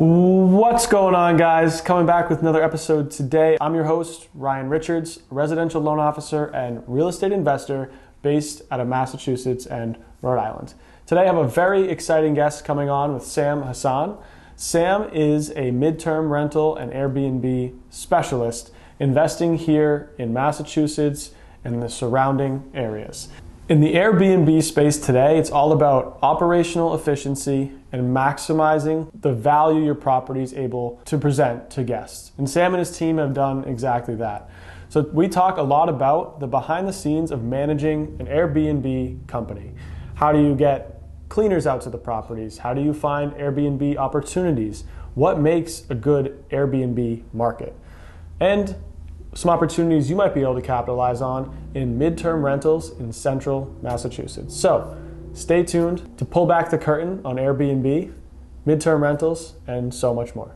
What's going on, guys? Coming back with another episode today. I'm your host, Ryan Richards, residential loan officer and real estate investor based out of Massachusetts and Rhode Island. Today I have a very exciting guest coming on with Sameul Ahsan. Sam is a midterm rental and Airbnb specialist investing here in Massachusetts and the surrounding areas. In the Airbnb space today, it's all about operational efficiency and maximizing the value your property is able to present to guests. And Sam and his team have done exactly that. So we talk a lot about the behind the scenes of managing an Airbnb company. How do you get cleaners out to the properties? How do you find Airbnb opportunities? What makes a good Airbnb market? And some opportunities you might be able to capitalize on in midterm rentals in central Massachusetts. So stay tuned to pull back the curtain on Airbnb, midterm rentals, and so much more.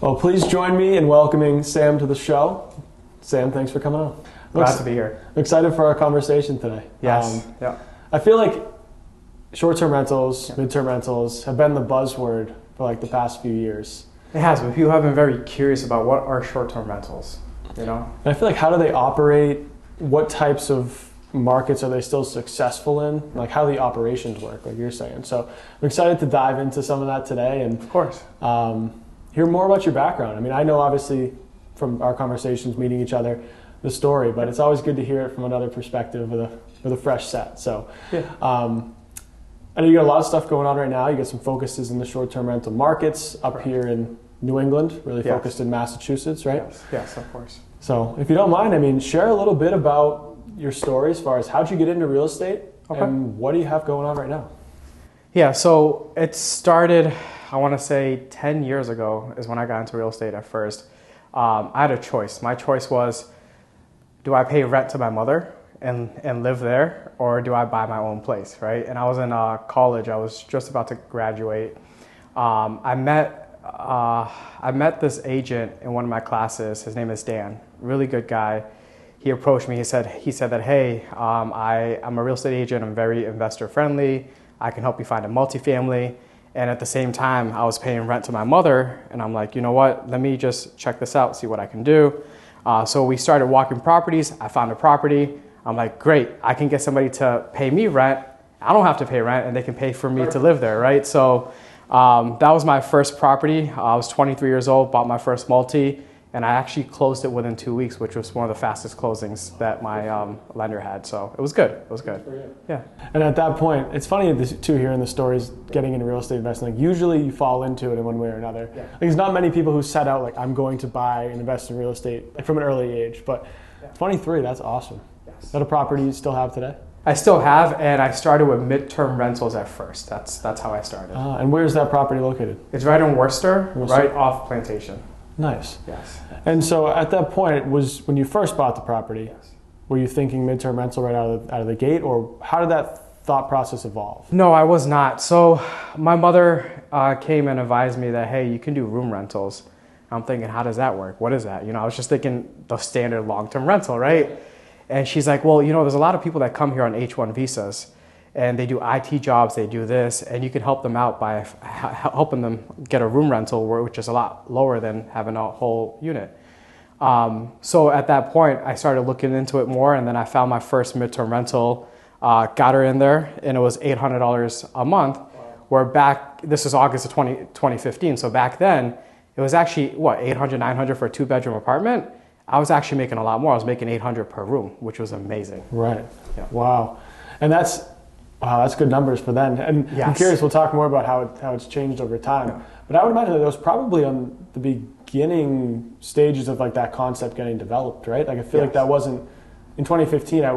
Well, please join me in welcoming Sam to the show. Sam, thanks for coming on. Glad to be here. I'm excited for our conversation today. Yes. Yeah. I feel like short-term rentals, midterm rentals have been the buzzword for like the past few years. It has, but people have been very curious about what are short-term rentals, you know? And I feel like, how do they operate? What types of markets are they still successful in? Like, how do the operations work, like you're saying? So I'm excited to dive into some of that today and of course. Hear more about your background. I mean, I know obviously from our conversations, meeting each other, the story, but it's always good to hear it from another perspective with a fresh set. So yeah. I know you got a lot of stuff going on right now. You got some focuses in the short-term rental markets up here in New England, really focused in Massachusetts, right? Yes, of course. So if you don't mind, I mean, share a little bit about your story as far as how'd you get into real estate and what do you have going on right now? Yeah, so it started, I want to say 10 years ago is when I got into real estate at first. I had a choice. My choice was, do I pay rent to my mother and live there, or do I buy my own place, right? And I was in college. I was just about to graduate. I met this agent in one of my classes. His name is Dan. Really good guy. He approached me. He said that, hey, I'm a real estate agent. I'm very investor friendly. I can help you find a multifamily. And at the same time, I was paying rent to my mother. And I'm like, you know what? Let me just check this out, see what I can do. So we started walking properties. I found a property. I'm like, great. I can get somebody to pay me rent. I don't have to pay rent, and they can pay for me to live there, right? So that was my first property. I was 23 years old, bought my first multi. And I actually closed it within 2 weeks, which was one of the fastest closings that my lender had. So it was good. It was good. Yeah. And at that point, it's funny too hearing the stories getting into real estate investing. Like usually you fall into it in one way or another. Yeah. Like, there's not many people who set out like I'm going to buy and invest in real estate like, from an early age. But 23, that's awesome. Yes. Is that a property you still have today? I still have, and I started with midterm rentals at first. That's how I started. And where's that property located? It's right in Worcester, right off Plantation. Nice. Yes. And so at that point, was when you first bought the property, were you thinking midterm rental right out of the gate, or how did that thought process evolve? No, I was not. So my mother came and advised me that, hey, you can do room rentals. I'm thinking, how does that work? What is that? You know, I was just thinking the standard long-term rental, right? And she's like, well, you know, there's a lot of people that come here on H-1 visas. And they do IT jobs, they do this, and you can help them out by helping them get a room rental, which is a lot lower than having a whole unit. So at that point, I started looking into it more, and then I found my first midterm rental, got her in there, and it was $800 a month. Where this is August of 2015, so back then, it was actually, $800, $900 for a two-bedroom apartment? I was actually making a lot more. I was making $800 per room, which was amazing. Right. Yeah. Wow. And that's good numbers for then. And yes. I'm curious, we'll talk more about how it's changed over time. Yeah. But I would imagine that it was probably on the beginning stages of like that concept getting developed, right? Like I feel like that wasn't, in 2015, I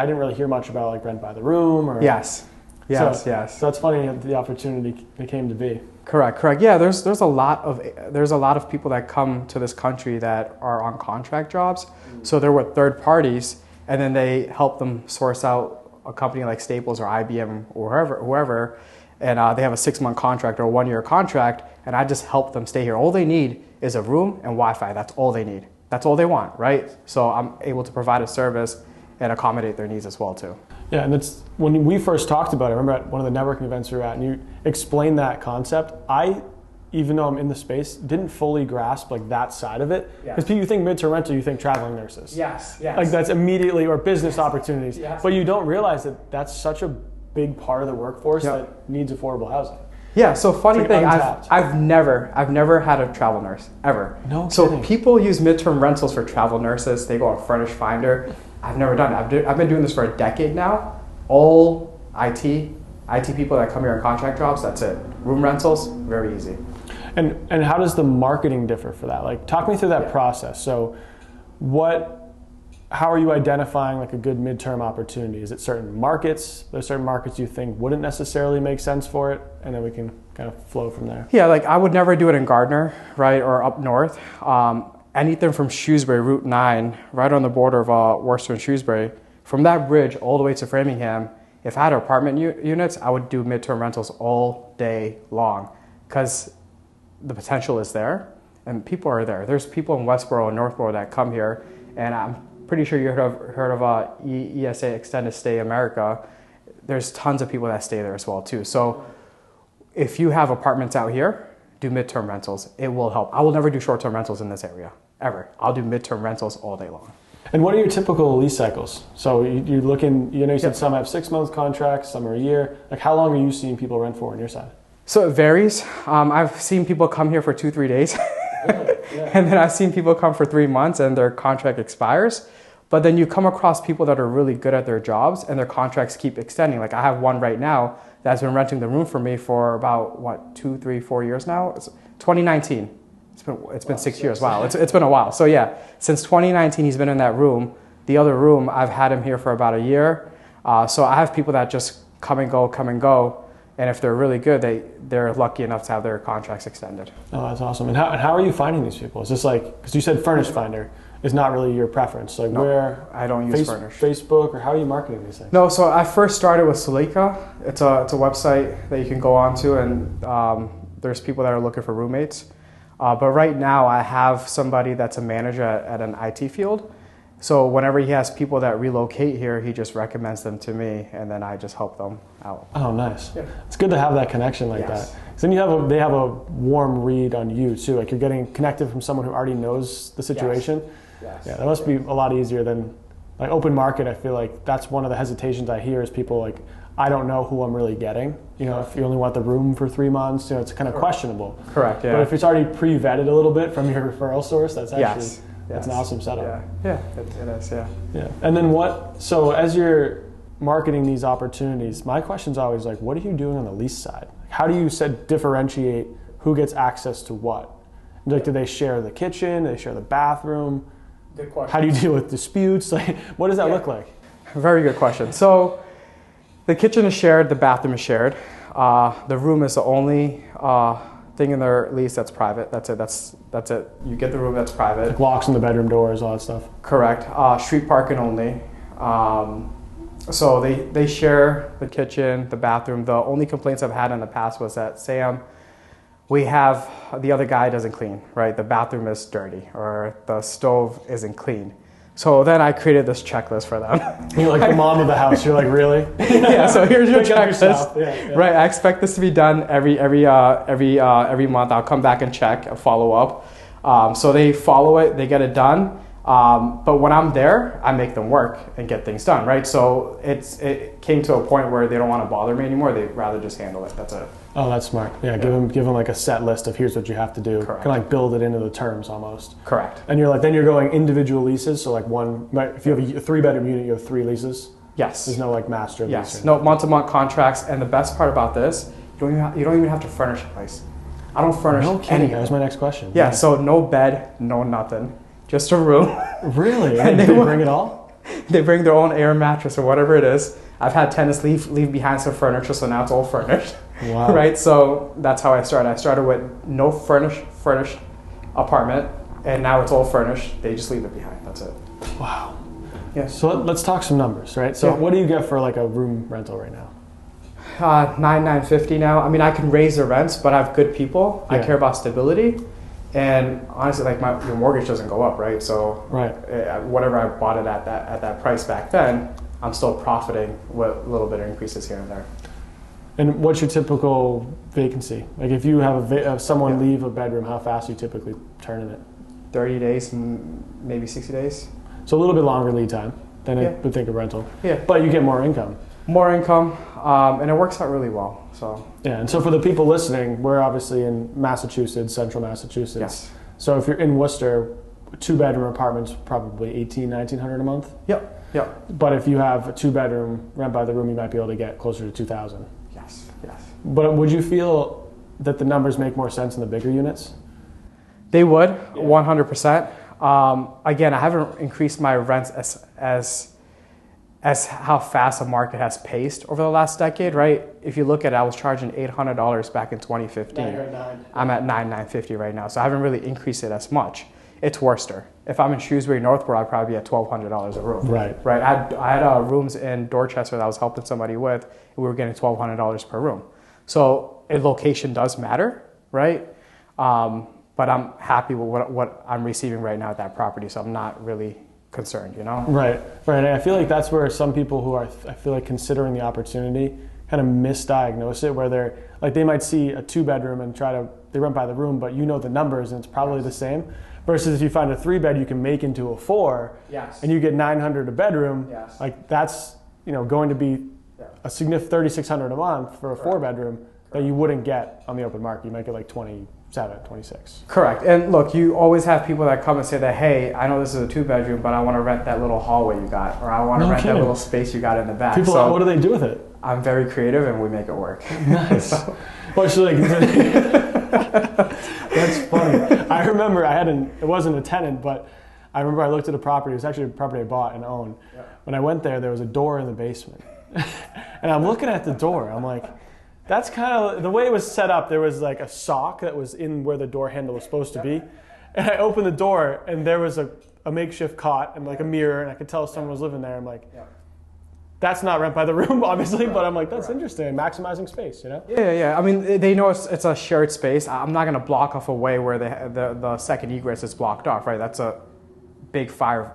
didn't really hear much about like rent by the room or. Yes. Yes. So that's funny the opportunity that came to be. Correct. Yeah, there's a lot of people that come to this country that are on contract jobs. So they're with third parties, and then they help them source out a company like Staples or IBM or whoever, and they have a 6-month contract or a 1-year contract, and I just help them stay here. All they need is a room and Wi-Fi. That's all they need. That's all they want, right? So I'm able to provide a service and accommodate their needs as well too. Yeah, and it's when we first talked about it, I remember at one of the networking events we were at, and you explained that concept. I, even though I'm in the space, didn't fully grasp like that side of it. Because you think midterm rental, you think traveling nurses. Yes. Like that's immediately, or business opportunities. Yes. But you don't realize that that's such a big part of the workforce that needs affordable housing. Yeah, so funny thing, untapped. I've never had a travel nurse, ever. No So kidding. people use midterm rentals for travel nurses. They go on Furnish Finder. I've never done it. I've been doing this for a decade now. All IT people that come here on contract jobs, that's it. Room rentals, very easy. And how does the marketing differ for that? Like, talk me through that process. So how are you identifying like a good midterm opportunity? Is it certain markets? There's certain markets you think wouldn't necessarily make sense for it, and then we can kind of flow from there. Yeah, like I would never do it in Gardner, right, or up north. Anything from Shrewsbury, Route 9, right on the border of Worcester and Shrewsbury, from that bridge all the way to Framingham, if I had apartment units, I would do midterm rentals all day long because the potential is there and people are there. There's people in Westboro and Northboro that come here, and I'm pretty sure you heard of ESA, Extended Stay America. There's tons of people that stay there as well too. So if you have apartments out here, do midterm rentals. It will help. I will never do short-term rentals in this area, ever. I'll do midterm rentals all day long. And what are your typical lease cycles? So you're looking, you said some have 6-month contracts, some are a year. Like how long are you seeing people rent for on your side? So it varies. I've seen people come here for 2-3 days. Really? Yeah. And then I've seen people come for 3 months and their contract expires. But then you come across people that are really good at their jobs and their contracts keep extending. Like I have one right now that's been renting the room for me for about 2, 3, 4 years now. It's 2019. It's been 6 years. Wow, it's been a while. So yeah, since 2019 he's been in that room. The other room I've had him here for about a year. So I have people that just come and go. And if they're really good, they're lucky enough to have their contracts extended. Oh, that's awesome. And how are you finding these people? Is this like, because you said Furnish Finder is not really your preference. Like no, where? I don't use Furnish. Facebook, or how are you marketing these things? No, so I first started with Salika. It's a website that you can go onto, and there's people that are looking for roommates. But right now I have somebody that's a manager at an IT field. So whenever he has people that relocate here, he just recommends them to me, and then I just help them out. Oh, nice. Yeah. It's good to have that connection like Yes. that. So then they have a warm read on you too. Like you're getting connected from someone who already knows the situation. Yes. Yeah, that must be a lot easier than like open market. I feel like that's one of the hesitations I hear is people like, I don't know who I'm really getting. If you only want the room for 3 months, it's kind of questionable. Correct, yeah. But if it's already pre-vetted a little bit from your referral source, that's actually that's an awesome setup. Yeah, it is, yeah. Yeah. And then so as you're marketing these opportunities, my question's always like, what are you doing on the lease side? How do you differentiate who gets access to what? Like, do they share the kitchen? Do they share the bathroom? Good question. How do you deal with disputes? Like, what does that look like? Very good question. So the kitchen is shared, the bathroom is shared. The room is the only thing in their lease that's private. That's it. You get the room that's private. Like locks on the bedroom doors, all that stuff. Correct. Street parking only. So they share the kitchen, the bathroom. The only complaints I've had in the past was that, Sam, the other guy doesn't clean, right? The bathroom is dirty or the stove isn't clean. So then I created this checklist for them. You're like the mom of the house. You're like, really? Yeah. So here's your Pick up checklist. Yeah. Right. I expect this to be done every month. I'll come back and check and follow up. So they follow it. They get it done. But when I'm there, I make them work and get things done. Right. So it came to a point where they don't want to bother me anymore. They'd rather just handle it. That's it. Oh, that's smart. Yeah. Give them like a set list of here's what you have to do. Correct. Kind of like build it into the terms almost. Correct. And then you're going individual leases. So like if you have a 3-bedroom unit, you have 3 leases. Yes. There's no like master lease. Yes. No month-to-month contracts. And the best part about this, you don't even have to furnish a place. I don't furnish anything. That was my next question. Yeah. So no bed, no nothing, just a room. Really? And they bring it all? They bring their own air mattress or whatever it is. I've had tenants leave behind some furniture, so now it's all furnished. Wow. Right? So that's how I started. I started with no furnished apartment, and now it's all furnished. They just leave it behind. That's it. Wow. Yeah. So let's talk some numbers, right? So what do you get for like a room rental right now? $950 now. I mean, I can raise the rents, but I have good people. I care about stability. And honestly, like your mortgage doesn't go up, right? So whatever I bought it at that price back then, I'm still profiting with a little bit of increases here and there. And what's your typical vacancy? Like if you have someone leave a bedroom, how fast are you typically turning it? 30 days, maybe 60 days. So a little bit longer lead time than I would think of rental. Yeah. But you get more income. More income, and it works out really well. So yeah, and so for the people listening, we're obviously in Massachusetts, central Massachusetts. Yes. So if you're in Worcester, 2-bedroom apartments probably $1,800-$1,900 a month. Yep. But if you have a 2-bedroom rent by the room, you might be able to get closer to $2,000. Yes. But would you feel that the numbers make more sense in the bigger units? They would, 100%. Again, I haven't increased my rents as how fast the market has paced over the last decade, right? If you look at it, I was charging $800 back in 2015. I'm at $950 right now, so I haven't really increased it as much. It's Worcester. If I'm in Shrewsbury, Northborough, I'd probably be at $1,200 a room. Right. I had rooms in Dorchester that I was helping somebody with, and we were getting $1,200 per room. So a location does matter, right? But I'm happy with what I'm receiving right now at that property, so I'm not really concerned, you know? Right. I feel like that's where some people who are, I feel like, considering the opportunity kind of misdiagnose it, where they might see a 2-bedroom and they rent by the room, but you know the numbers and it's probably the same. Versus if you find a 3-bed you can make into a 4, and you get $900 a bedroom, like that's going to be a significant $3,600 a month for a 4-bedroom that you wouldn't get on the open market. You might get like 27, 26. Correct. And look, you always have people that come and say that, hey, I know this is a 2-bedroom, but I want to rent that little hallway you got, or I want to rent that little space you got in the back. People, what do they do with it? I'm very creative and we make it work. Nice. That's funny. I remember it wasn't a tenant, but I remember I looked at a property. It was actually a property I bought and owned. Yeah. When I went there was a door in the basement. And I'm looking at the door. I'm like, that's kind of the way it was set up. There was like a sock that was in where the door handle was supposed to be. And I opened the door and there was a makeshift cot and like a mirror, and I could tell someone was living there. I'm like, that's not rent by the room, obviously, but I'm like, that's interesting, maximizing space, you know? Yeah. I mean, they know it's a shared space. I'm not going to block off a way where the second egress is blocked off, right? That's a big fire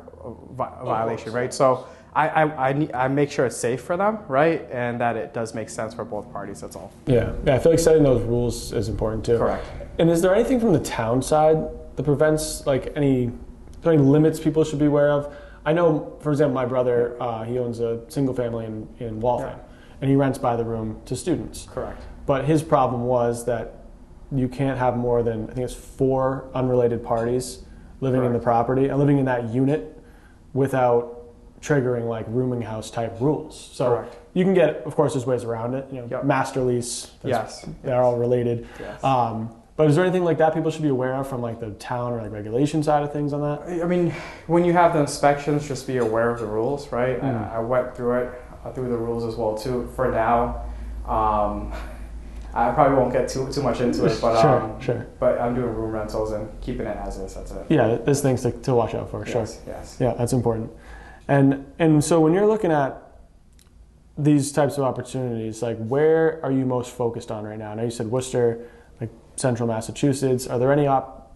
violation, right? So I make sure it's safe for them, right? And that it does make sense for both parties, that's all. Yeah, I feel like setting those rules is important too. Correct. And is there anything from the town side that prevents like any limits people should be aware of? I know, for example, my brother, he owns a single family in Waltham, and he rents by the room to students. Correct. But his problem was that you can't have more than, I think it's 4 unrelated parties living in the property and living in that unit without triggering like rooming house type rules. So you can get, of course, there's ways around it. Master lease. They're all related. Yes. But is there anything like that people should be aware of from like the town or like regulation side of things on that? I mean, when you have the inspections, just be aware of the rules, right? I went through the rules as well too. For now, I probably won't get too much into it, but sure. But I'm doing room rentals and keeping it as is. That's it. Yeah, there's things to watch out for. Sure. Yes. Yeah, that's important. And so when you're looking at these types of opportunities, like where are you most focused on right now? I know you said Worcester, like central Massachusetts. Are there any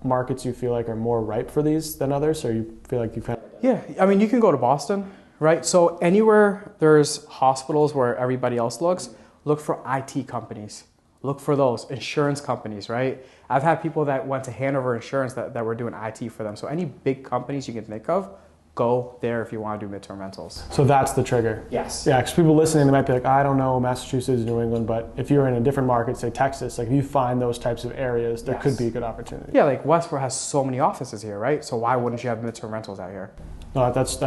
markets you feel like are more ripe for these than others, or you feel like you've had? Yeah, I mean, you can go to Boston, right? So anywhere there's hospitals where everybody else looks, look for IT companies. Look for those insurance companies, right? I've had people that went to Hanover Insurance that were doing IT for them. So any big companies you can think of, go there if you want to do midterm rentals. So that's the trigger. Yes. Yeah, because people listening, they might be like, I don't know, Massachusetts, New England, but if you're in a different market, say Texas, like if you find those types of areas, there could be a good opportunity. Yeah, like Westboro has so many offices here, right? So why wouldn't you have midterm rentals out here? No, that's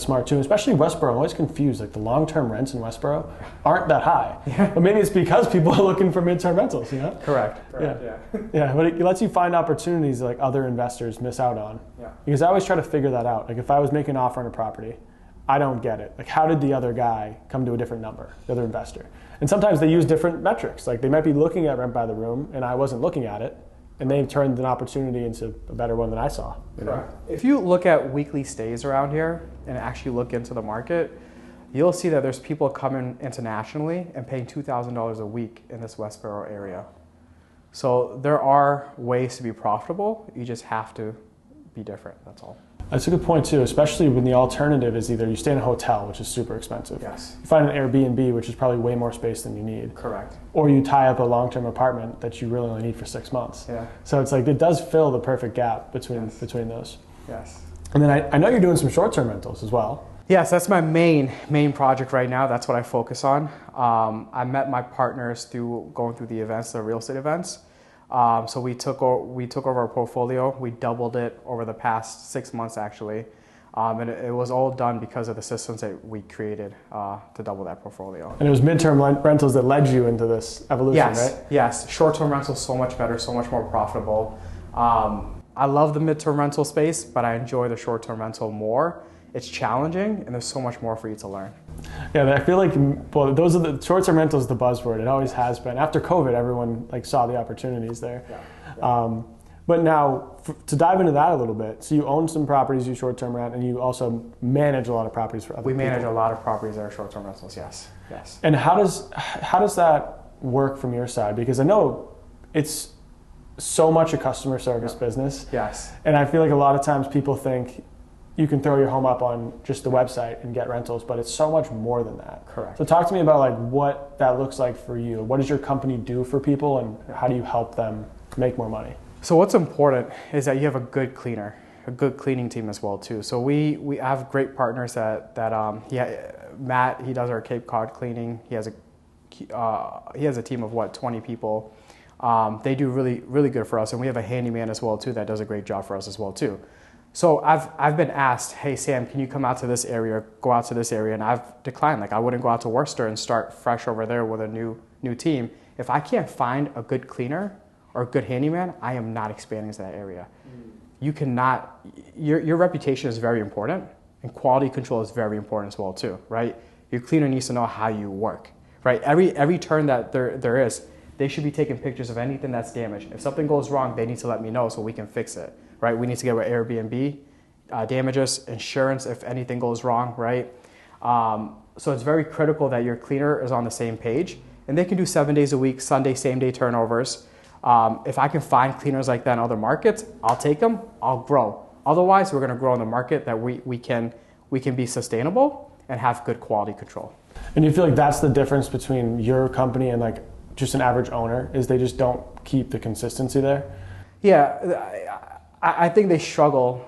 smart too. Especially Westboro. I'm always confused. Like the long-term rents in Westboro aren't that high. Yeah. But maybe it's because people are looking for midterm rentals, you know? Correct. Yeah, but it lets you find opportunities that like other investors miss out on. Yeah. Because I always try to figure that out. Like if I was making an offer on a property, I don't get it. Like how did the other guy come to a different number, the other investor? And sometimes they use different metrics. Like they might be looking at rent by the room and I wasn't looking at it. and they've turned an opportunity into a better one than I saw. You know? If you look at weekly stays around here and actually look into the market, you'll see that there's people coming internationally and paying $2,000 a week in this Westboro area. So there are ways to be profitable. You just have to be different, that's all. That's a good point too, especially when the alternative is either you stay in a hotel, which is super expensive. Yes. You find an Airbnb, which is probably way more space than you need. Correct. Or you tie up a long-term apartment that you really only need for 6 months. Yeah. So it's like, it does fill the perfect gap between those. Yes. And then I know you're doing some short-term rentals as well. Yes, that's my main project right now. That's what I focus on. I met my partners through going through the events, the real estate events. So we took over our portfolio. We doubled it over the past 6 months, actually. And it was all done because of the systems that we created to double that portfolio. And it was midterm rentals that led you into this evolution, right? Yes. Short-term rentals so much better, so much more profitable. I love the midterm rental space, but I enjoy the short-term rental more. It's challenging, and there's so much more for you to learn. Yeah, I feel like, well, those are the short-term rentals, the buzzword. It always has been. After COVID, everyone like saw the opportunities there. Yeah. But now, to dive into that a little bit, so you own some properties you short-term rent, and you also manage a lot of properties for other people. We manage a lot of properties that are short-term rentals, yes. And how does that work from your side? Because I know it's so much a customer service business. Yes. And I feel like a lot of times people think you can throw your home up on just the website and get rentals, but it's so much more than that. Correct. So talk to me about like what that looks like for you. What does your company do for people, and how do you help them make more money? So what's important is that you have a good cleaner, a good cleaning team as well too. So we have great partners Matt, he does our Cape Cod cleaning. He has a team of 20 people. They do really good for us, and we have a handyman as well too that does a great job for us as well too. So I've been asked, hey Sam, can you come out to this area, go out to this area, and I've declined. Like I wouldn't go out to Worcester and start fresh over there with a new team. If I can't find a good cleaner or a good handyman, I am not expanding to that area. You cannot, your reputation is very important, and quality control is very important as well too, right? Your cleaner needs to know how you work, right? Every turn that there is, they should be taking pictures of anything that's damaged. If something goes wrong, they need to let me know so we can fix it, right? We need to get our Airbnb damages, insurance if anything goes wrong, right? So it's very critical that your cleaner is on the same page, and they can do 7 days a week, Sunday, same day turnovers. If I can find cleaners like that in other markets, I'll take them, I'll grow. Otherwise, we're gonna grow in the market that we can be sustainable and have good quality control. And you feel like that's the difference between your company and like just an average owner, is they just don't keep the consistency there? Yeah, I think they struggle.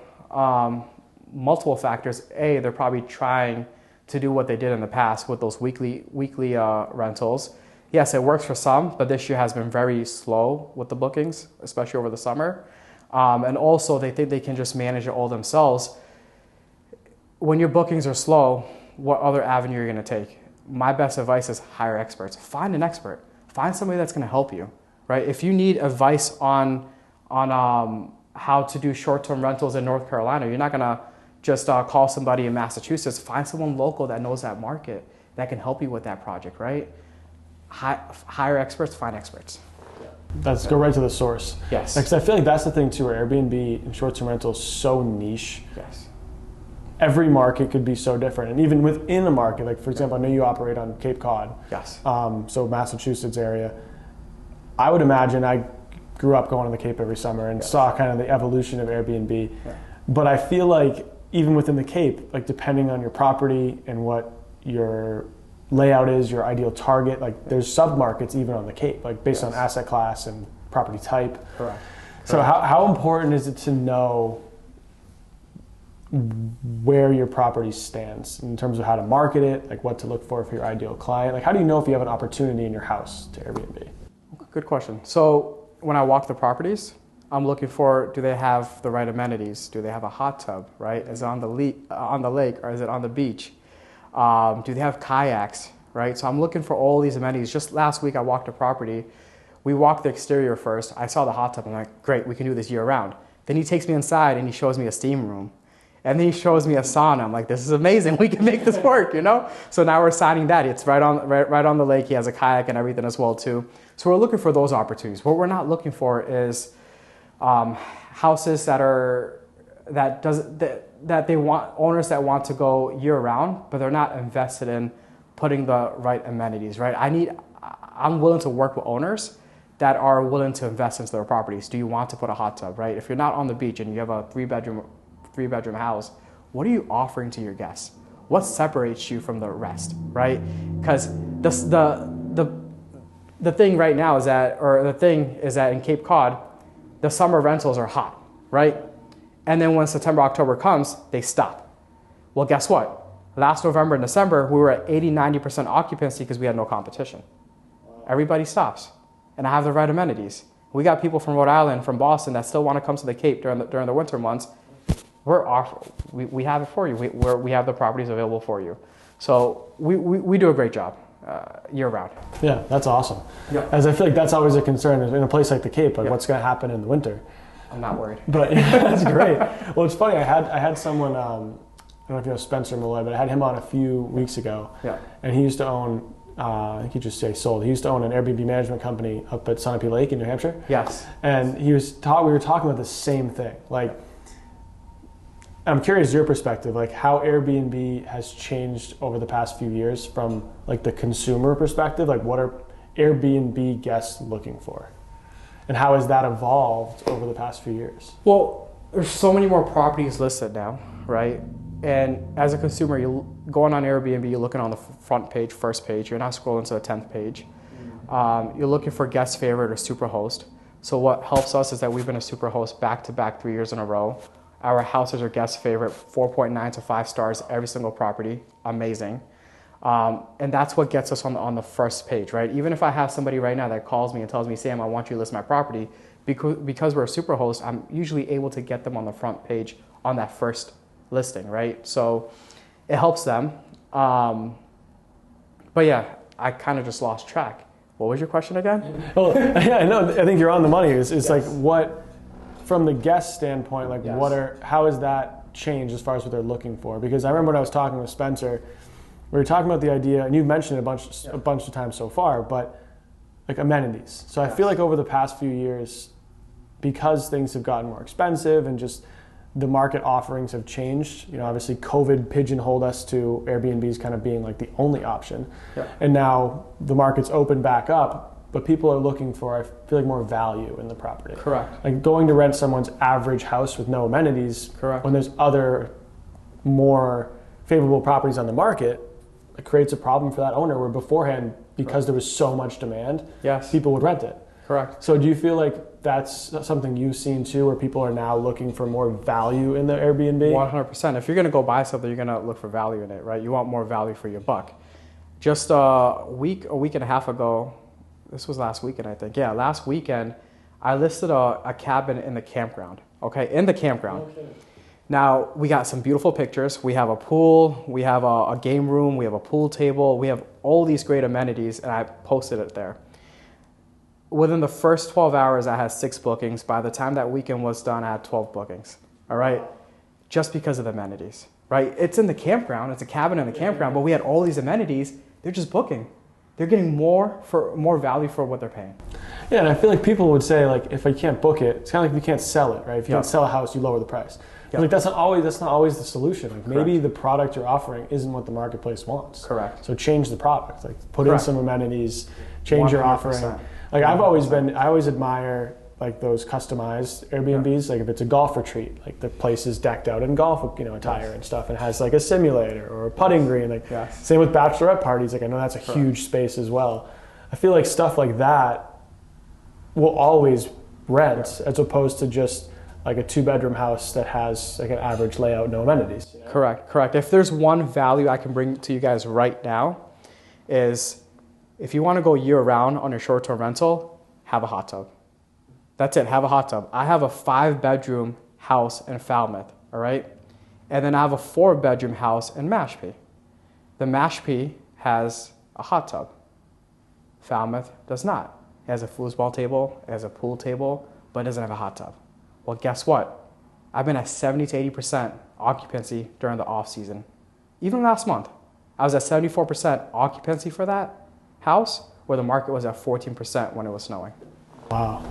Multiple factors. A, they're probably trying to do what they did in the past with those weekly rentals. Yes, it works for some, but this year has been very slow with the bookings, especially over the summer. And also, they think they can just manage it all themselves. When your bookings are slow, what other avenue are you going to take? My best advice is hire experts. Find an expert. Find somebody that's going to help you, right? If you need advice on how to do short-term rentals in North Carolina, you're not going to just call somebody in Massachusetts. Find someone local that knows that market that can help you with that project, right? Hire experts, find experts. Let's go right to the source. Yes. Because I feel like that's the thing too, where Airbnb and short-term rental is so niche. Yes. Every market could be so different. And even within a market, like for example, I know you operate on Cape Cod. Yes. So Massachusetts area. I would imagine, I grew up going to the Cape every summer and saw kind of the evolution of Airbnb. Yeah. But I feel like even within the Cape, like depending on your property and what your layout is, your ideal target, like there's sub-markets even on the Cape, like based on asset class and property type. Correct. So how important is it to know where your property stands in terms of how to market it, like what to look for your ideal client? Like how do you know if you have an opportunity in your house to Airbnb? Good question. So when I walk the properties, I'm looking for, do they have the right amenities? Do they have a hot tub, right? Is it on the lake or is it on the beach? Do they have kayaks, right? So I'm looking for all these amenities. Just last week I walked a property. We walked the exterior first. I saw the hot tub. I'm like, great, we can do this year round. Then he takes me inside and he shows me a steam room. And then he shows me a sauna. I'm like, this is amazing. We can make this work, you know? So now we're signing that. It's right on the lake. He has a kayak and everything as well too. So we're looking for those opportunities. What we're not looking for is Houses that they want, owners that want to go year round, but they're not invested in putting the right amenities, right? I'm willing to work with owners that are willing to invest into their properties. Do you want to put a hot tub, right? If you're not on the beach and you have a three bedroom house, what are you offering to your guests? What separates you from the rest, right? Because the thing right now is that, or the thing is that in Cape Cod, the summer rentals are hot, right? And then when September, October comes, they stop. Well, guess what? Last November and December, we were at 80, 90% occupancy because we had no competition. Everybody stops. And I have the right amenities. We got people from Rhode Island, from Boston that still want to come to the Cape during the winter months. We have it for you. We have the properties available for you. So we do a great job year round. Yeah, that's awesome. Yeah. As I feel like that's always a concern in a place like the Cape, like what's going to happen in the winter. I'm not worried. But yeah, that's great. Well, it's funny. I had someone. I don't know if you know Spencer Malloy, but I had him on a few weeks ago. Yeah. And he used to own. I think he just sold. He used to own an Airbnb management company up at Sunapee Lake in New Hampshire. Yes. And we were talking about the same thing. Like, I'm curious your perspective, like how Airbnb has changed over the past few years from like the consumer perspective. Like, what are Airbnb guests looking for, and how has that evolved over the past few years? Well, there's so many more properties listed now, right? And as a consumer, you're going on Airbnb, you're looking on the front page, first page. You're not scrolling to the 10th page. You're looking for guest favorite or super host. So what helps us is that we've been a super host back-to-back 3 years in a row. Our houses are guest favorite, 4.9 to 5 stars, every single property. Amazing. And that's what gets us on the first page, right? Even if I have somebody right now that calls me and tells me, Sam, I want you to list my property, because we're a super host, I'm usually able to get them on the front page on that first listing, right? So it helps them. But yeah, I kind of just lost track. What was your question again? Well, yeah, no, I think you're on the money. It's Yes. like what, from the guest standpoint, like Yes. how has that changed as far as what they're looking for? Because I remember when I was talking with Spencer, we were talking about the idea, and you've mentioned it a bunch of times so far, but like amenities. So I feel like over the past few years, because things have gotten more expensive and just the market offerings have changed. You know, obviously COVID pigeonholed us to Airbnb's kind of being like the only option. Yeah. And now the market's opened back up, but people are looking for, I feel like, more value in the property. Correct. Like going to rent someone's average house with no amenities. Correct. When there's other more favorable properties on the market, it creates a problem for that owner where beforehand, because there was so much demand, Yes. people would rent it. Correct. So do you feel like that's something you've seen too, where people are now looking for more value in the Airbnb? 100%. If you're going to go buy something, you're going to look for value in it, right? You want more value for your buck. Just a week and a half ago, this was last weekend, I think. Yeah, last weekend, I listed a cabin in the campground, okay? In the campground. Okay. Now, we got some beautiful pictures. We have a pool, we have a game room, we have a pool table, we have all these great amenities, and I posted it there. Within the first 12 hours, I had 6 bookings. By the time that weekend was done, I had 12 bookings, all right? Just because of the amenities, right? It's in the campground. It's a cabin in the campground, but we had all these amenities. They're just booking. They're getting more value for what they're paying. Yeah, and I feel like people would say, like, if I can't book it, it's kind of like if you can't sell it, right? If you Yep. can't sell a house, you lower the price. Yep. Like that's not always the solution. Like maybe Correct. the product you're offering isn't what the marketplace wants. Correct. So change the product. Like put Correct. in some amenities, change your 100%. offering. Like I always admire like those customized Airbnbs. Yeah. Like if it's a golf retreat, like the place is decked out in golf, attire and stuff, and has like a simulator or a putting green. Like Yes. same with bachelorette parties. Like I know that's a huge space as well. I feel like stuff like that will always rent as opposed to just like a 2-bedroom house that has like an average layout, no amenities. You know? Correct. If there's one value I can bring to you guys right now is if you want to go year round on your short-term rental, have a hot tub. That's it, have a hot tub. I have a 5-bedroom house in Falmouth, all right? And then I have a 4-bedroom house in Mashpee. The Mashpee has a hot tub. Falmouth does not. It has a foosball table, it has a pool table, but it doesn't have a hot tub. Well, guess what? I've been at 70 to 80% occupancy during the off season. Even last month, I was at 74% occupancy for that house, where the market was at 14% when it was snowing. Wow.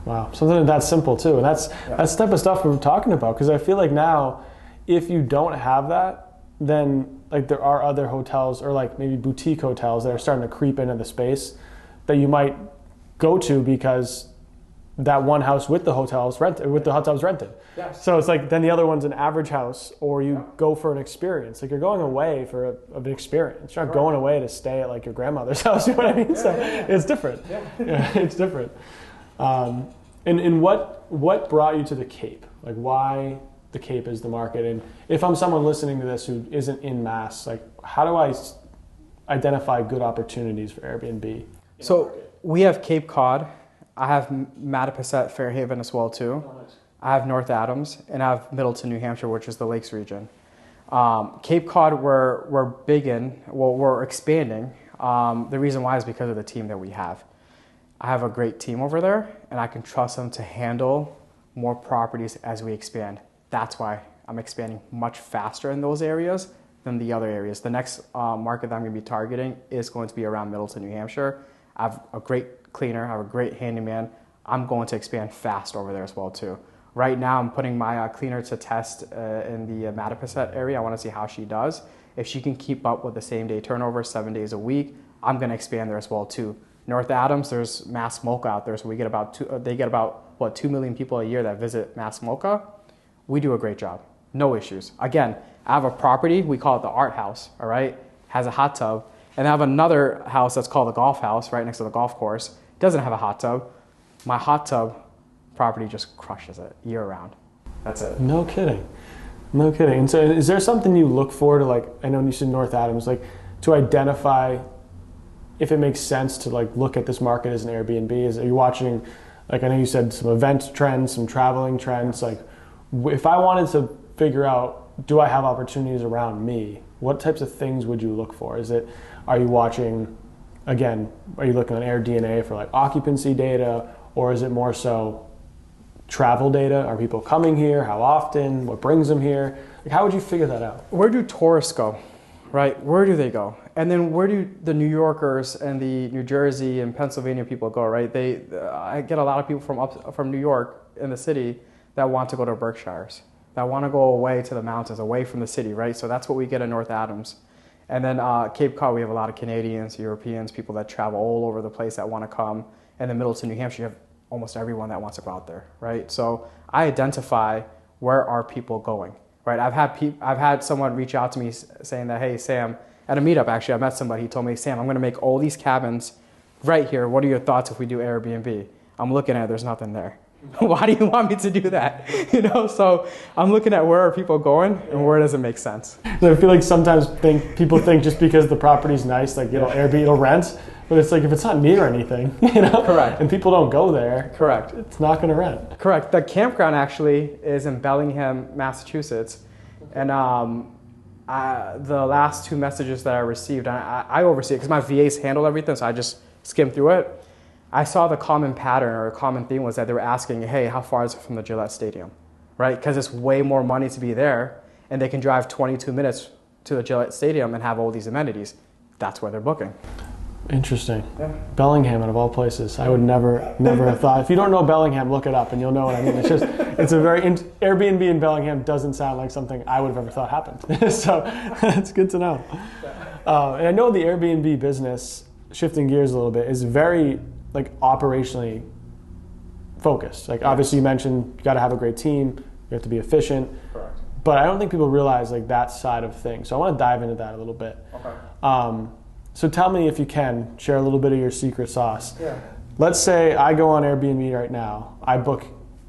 Wow, something that's simple too, and that's the type of stuff we're talking about. Because I feel like now, if you don't have that, then like there are other hotels or like maybe boutique hotels that are starting to creep into the space that you might go to because that one house with the hotel's rented. Yes. So it's like then the other one's an average house, or you go for an experience. Like you're going away for an experience. You're not going away to stay at like your grandmother's house. You know what I mean? It's different. Yeah, it's different. And what brought you to the Cape? Like why the Cape is the market? And if I'm someone listening to this who isn't in Mass, like how do I identify good opportunities for Airbnb? So we have Cape Cod. I have Mattapoisett, Fairhaven as well too. Oh, nice. I have North Adams, and I have Middleton, New Hampshire, which is the Lakes region. Cape Cod, we're big in. Well, we're expanding. The reason why is because of the team that we have. I have a great team over there, and I can trust them to handle more properties as we expand. That's why I'm expanding much faster in those areas than the other areas. The next market that I'm going to be targeting is going to be around Middleton, New Hampshire. I have a great cleaner, I have a great handyman. I'm going to expand fast over there as well too. Right now I'm putting my cleaner to test in the Mattapoisett area. I want to see how she does. If she can keep up with the same day turnover 7 days a week, I'm going to expand there as well too. North Adams, there's Mass Mocha out there, so they get about 2 million people a year that visit Mass Mocha. We do a great job, no issues. Again, I have a property, we call it the Art House, all right? Has a hot tub. And I have another house that's called the Golf House right next to the golf course. It doesn't have a hot tub. My hot tub property just crushes it year round. That's it. No kidding. No kidding. And so is there something you look for to like, I know you said North Adams, like to identify if it makes sense to like look at this market as an Airbnb? Are you watching, like I know you said some event trends, some traveling trends, like if I wanted to figure out, do I have opportunities around me? What types of things would you look for? Are you watching, again, are you looking on AirDNA for like occupancy data, or is it more so travel data? Are people coming here? How often? What brings them here? Like, how would you figure that out? Where do tourists go, right? Where do they go? And then where do the New Yorkers and the New Jersey and Pennsylvania people go, right? I get a lot of people from New York in the city that want to go to Berkshires, that want to go away to the mountains, away from the city, right? So that's what we get in North Adams. And then Cape Cod, we have a lot of Canadians, Europeans, people that travel all over the place that want to come. And then Middleton, New Hampshire, you have almost everyone that wants to go out there, right? So I identify where are people going, right? I've had someone reach out to me saying that, hey, Sam, at a meetup actually, I met somebody, he told me, Sam, I'm going to make all these cabins right here. What are your thoughts if we do Airbnb? I'm looking at it, there's nothing there. Why do you want me to do that? So I'm looking at where are people going and where does it make sense. So I feel like sometimes people think just because the property's nice, like it'll rent, but it's like if it's not near anything, Correct. And people don't go there, correct, it's not going to rent. Correct. The campground actually is in Bellingham, Massachusetts, and the last 2 messages that I received, I oversee it because my VAs handle everything, so I just skim through it. I saw the common pattern or a common theme was that they were asking, hey, how far is it from the Gillette Stadium, right? Because it's way more money to be there, and they can drive 22 minutes to the Gillette Stadium and have all these amenities. That's where they're booking. Interesting. Yeah. Bellingham, out of all places, I would never have thought. If you don't know Bellingham, look it up, and you'll know what I mean. It's a very Airbnb in Bellingham doesn't sound like something I would have ever thought happened. So it's good to know. And I know the Airbnb business, shifting gears a little bit, is very like operationally focused. Like obviously you mentioned you got to have a great team, you have to be efficient. Correct. But I don't think people realize like that side of things. So I want to dive into that a little bit. Okay. So tell me if you can share a little bit of your secret sauce. Yeah. Let's say I go on Airbnb right now, I book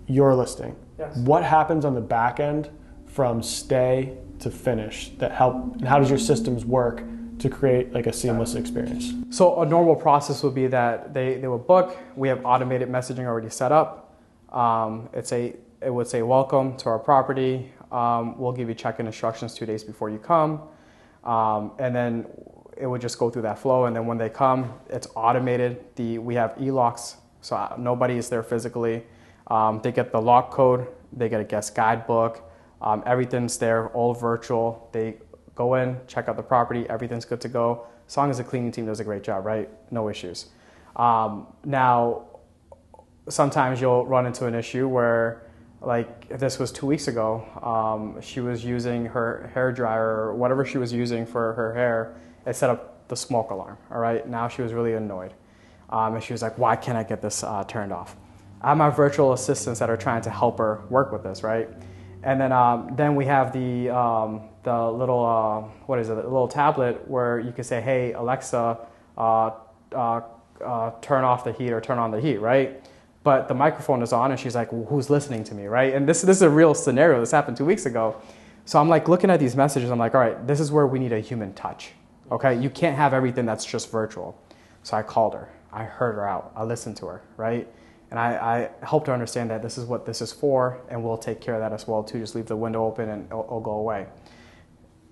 your listing. Yes. What happens on the back end from stay to finish that help, and how does your systems work to create like a seamless experience? So a normal process would be that they would book. We have automated messaging already set up. It would say welcome to our property. We'll give you check-in instructions 2 days before you come, and then it would just go through that flow. And then when they come, it's automated. We have e-locks, so nobody is there physically. They get the lock code. They get a guest guidebook. Everything's there, all virtual. They go in, check out the property, everything's good to go. As long as the cleaning team does a great job, right? No issues. Now, sometimes you'll run into an issue where, like, if this was 2 weeks ago, she was using her hair dryer or whatever she was using for her hair. It set up the smoke alarm. All right. Now she was really annoyed, and she was like, "Why can't I get this turned off?" I have my virtual assistants that are trying to help her work with this, right? And then we have the little what is it? The little tablet where you can say, "Hey Alexa, turn off the heat or turn on the heat," right? But the microphone is on, and she's like, well, "Who's listening to me?" Right? And this is a real scenario. This happened 2 weeks ago. So I'm like looking at these messages. I'm like, all right, this is where we need a human touch. Okay, you can't have everything that's just virtual. So I called her. I heard her out. I listened to her, right? And I helped her understand that this is what this is for, and we'll take care of that as well too. Just leave the window open, and it'll go away.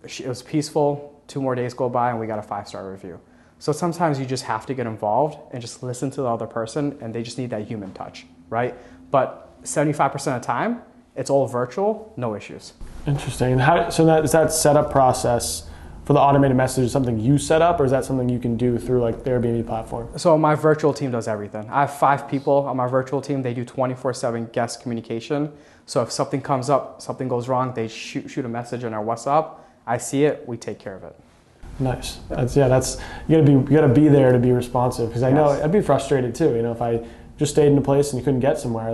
It was peaceful. 2 more days go by, and we got a 5-star review. So sometimes you just have to get involved and just listen to the other person, and they just need that human touch, right? But 75% of the time, it's all virtual, no issues. Interesting. And is that setup process for the automated message something you set up, or is that something you can do through like the Airbnb platform? So my virtual team does everything. I have 5 people on my virtual team. They do 24/7 guest communication. So if something comes up, something goes wrong, they shoot a message in our WhatsApp. I see it, we take care of it. Nice. That's you gotta be there to be responsive, because I know I'd be frustrated too. You know, if I just stayed in a place and you couldn't get somewhere,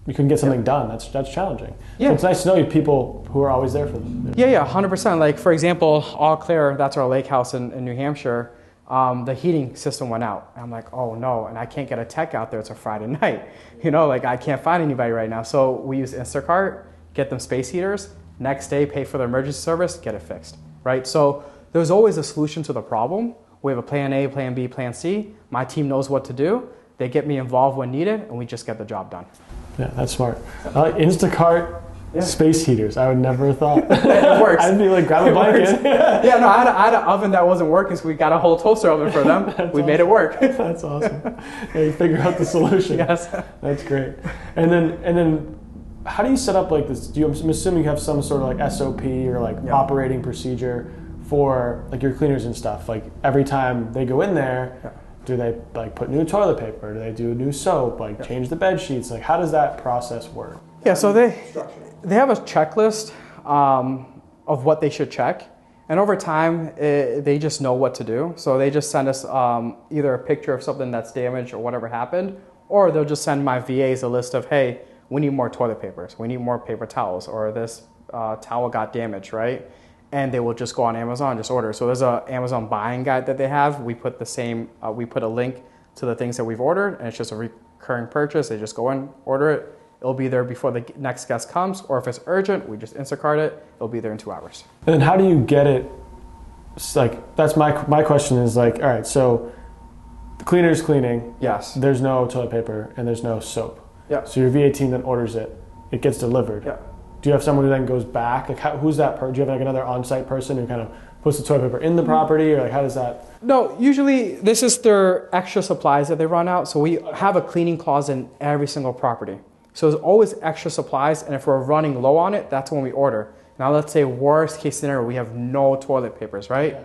you couldn't get something done. That's challenging. Yeah. So it's nice to know you people who are always there for them. Yeah, 100%. Like for example, Eau Claire, that's our lake house in New Hampshire. The heating system went out. And I'm like, oh no, and I can't get a tech out there. It's a Friday night. You know, like I can't find anybody right now. So we use Instacart, get them space heaters. Next day, pay for the emergency service, get it fixed. Right. So there's always a solution to the problem. We have a plan A, plan B, plan C. My team knows what to do. They get me involved when needed, and we just get the job done. Yeah, that's smart. Instacart space heaters. I would never have thought. It works. I'd be like, grab a blanket. Yeah, no, I had an oven that wasn't working, so we got a whole toaster oven for them. We made it work. That's awesome. Yeah, you figure out the solution. Yes. That's great. And then how do you set up like this? I'm assuming you have some sort of like SOP or like operating procedure for like your cleaners and stuff. Like every time they go in there, do they like put new toilet paper? Do they do new soap? Like change the bed sheets? Like how does that process work? Yeah, so they have a checklist of what they should check, and over time they just know what to do. So they just send us either a picture of something that's damaged or whatever happened, or they'll just send my VAs a list of, hey, we need more toilet papers, we need more paper towels, or this towel got damaged, right? And they will just go on Amazon, just order. So there's an Amazon buying guide that they have. We put we put a link to the things that we've ordered, and it's just a recurring purchase. They just go in, order it. It'll be there before the next guest comes, or if it's urgent, we just Instacart it. It'll be there in 2 hours. And then how do you get it? It's like that's my question is like, all right, so the cleaner's cleaning. Yes. There's no toilet paper and there's no soap. Yeah. So your VA team then orders it. It gets delivered. Yeah. Do you have someone who then goes back? Like, who's that person? Do you have like another on-site person who kind of puts the toilet paper in the property, or like how does that? No, usually this is their extra supplies that they run out. So we have a cleaning closet in every single property. So there's always extra supplies, and if we're running low on it, that's when we order. Now let's say worst case scenario, we have no toilet papers, right? Yeah.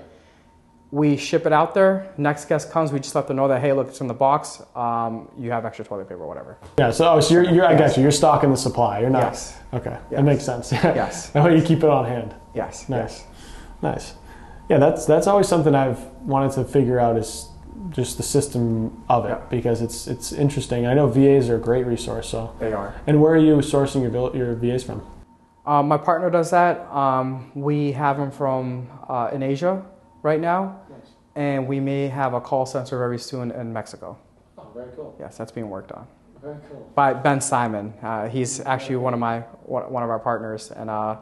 We ship it out there. Next guest comes, we just let them know that, hey, look, it's in the box. You have extra toilet paper, or whatever. Yeah. So you're I guess you're stocking the supply. You're not. Yes. Okay. Yes. That makes sense. Yes. That way you keep it on hand. Yes. Nice. Yes. Nice. Yeah. That's always something I've wanted to figure out is just the system of it, because it's interesting. I know VAs are a great resource. So they are. And where are you sourcing your VAs from? My partner does that. We have them from in Asia right now, and we may have a call center very soon in Mexico. Oh, very cool. Yes, that's being worked on. Very cool. By Ben Simon. He's actually one of our partners, and I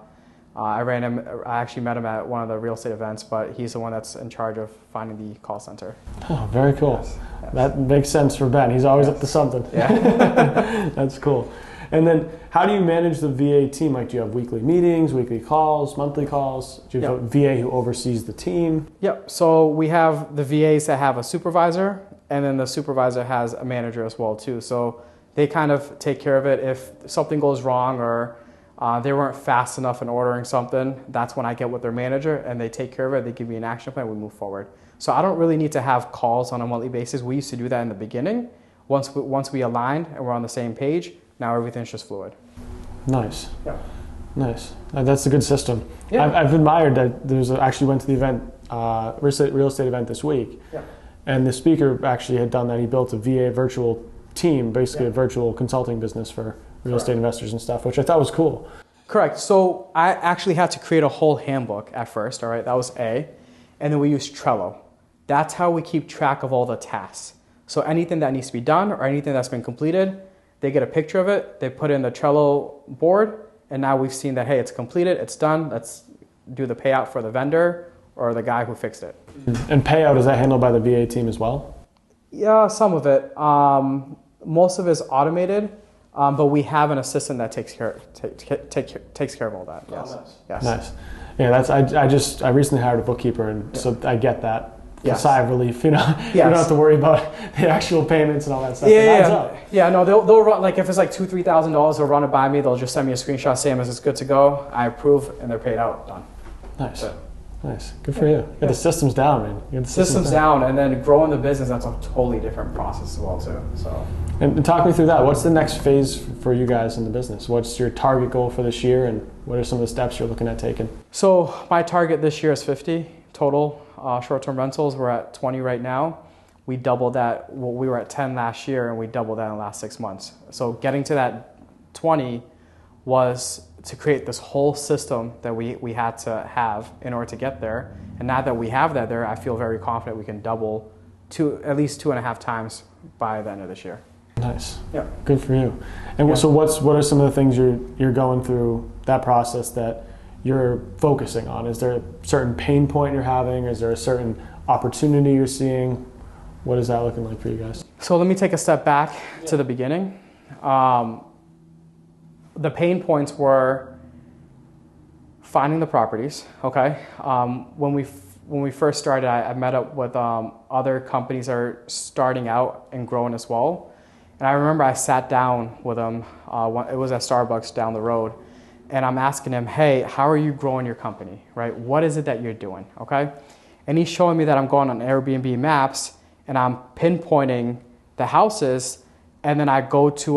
actually met him at one of the real estate events, but he's the one that's in charge of finding the call center. Oh, very cool. Yes. That makes sense for Ben. He's always up to something. Yeah. That's cool. And then how do you manage the VA team? Like, do you have weekly meetings, weekly calls, monthly calls? Do you have a VA who oversees the team? Yep. So we have the VAs that have a supervisor, and then the supervisor has a manager as well too. So they kind of take care of it. If something goes wrong or they weren't fast enough in ordering something, that's when I get with their manager and they take care of it. They give me an action plan, we move forward. So I don't really need to have calls on a monthly basis. We used to do that in the beginning, Once we aligned and we're on the same page, now everything's just fluid. Nice. Yeah. Nice. That's a good system. Yeah. I've admired that. Actually went to the event, real estate event this week, Yeah. and the speaker actually had done that. He built a VA virtual team, basically a virtual consulting business for real estate investors and stuff, which I thought was cool. Correct. So I actually had to create a whole handbook at first. All right, that was A, and then we used Trello. That's how we keep track of all the tasks. So anything that needs to be done or anything that's been completed, they get a picture of it, they put it in the Trello board, and now we've seen that, hey, it's completed, it's done, let's do the payout for the vendor or the guy who fixed it. And payout, is that handled by the VA team as well? Yeah, some of it. Most of it is automated, but we have an assistant that takes care of all that. Yes. Oh, nice. Yes. Nice. Yeah, I recently hired a bookkeeper, and so I get that. Yes. A sigh of relief, you know. Yes. You don't have to worry about the actual payments and all that stuff. Yeah. No, they'll run, like if it's like $2,000-$3,000, they'll run it by me. They'll just send me a screenshot saying it's good to go. I approve, and they're paid out. Done. Nice. Nice. Good for you. Get the systems down, man. Get the systems down, and then growing the business. That's a totally different process as well too. So. And talk me through that. What's the next phase for you guys in the business? What's your target goal for this year, and what are some of the steps you're looking at taking? So my target this year is 50 total short-term rentals. We're at 20 right now. We doubled that. Well, we were at 10 last year, and we doubled that in the last 6 months. So getting to that 20 was to create this whole system that we had to have in order to get there. And now that we have that there, I feel very confident we can double to at least 2.5 times by the end of this year. Nice. Yeah. Good for you. And so what are some of the things you're going through that process that you're focusing on? Is there a certain pain point you're having? Is there a certain opportunity you're seeing? What is that looking like for you guys? So let me take a step back to the beginning. The pain points were finding the properties. Okay. When we first started, I met up with other companies that are starting out and growing as well. And I remember I sat down with them. It was at Starbucks down the road. And I'm asking him, hey, how are you growing your company, right? What is it that you're doing, okay? And he's showing me that I'm going on Airbnb maps and I'm pinpointing the houses, and then I go to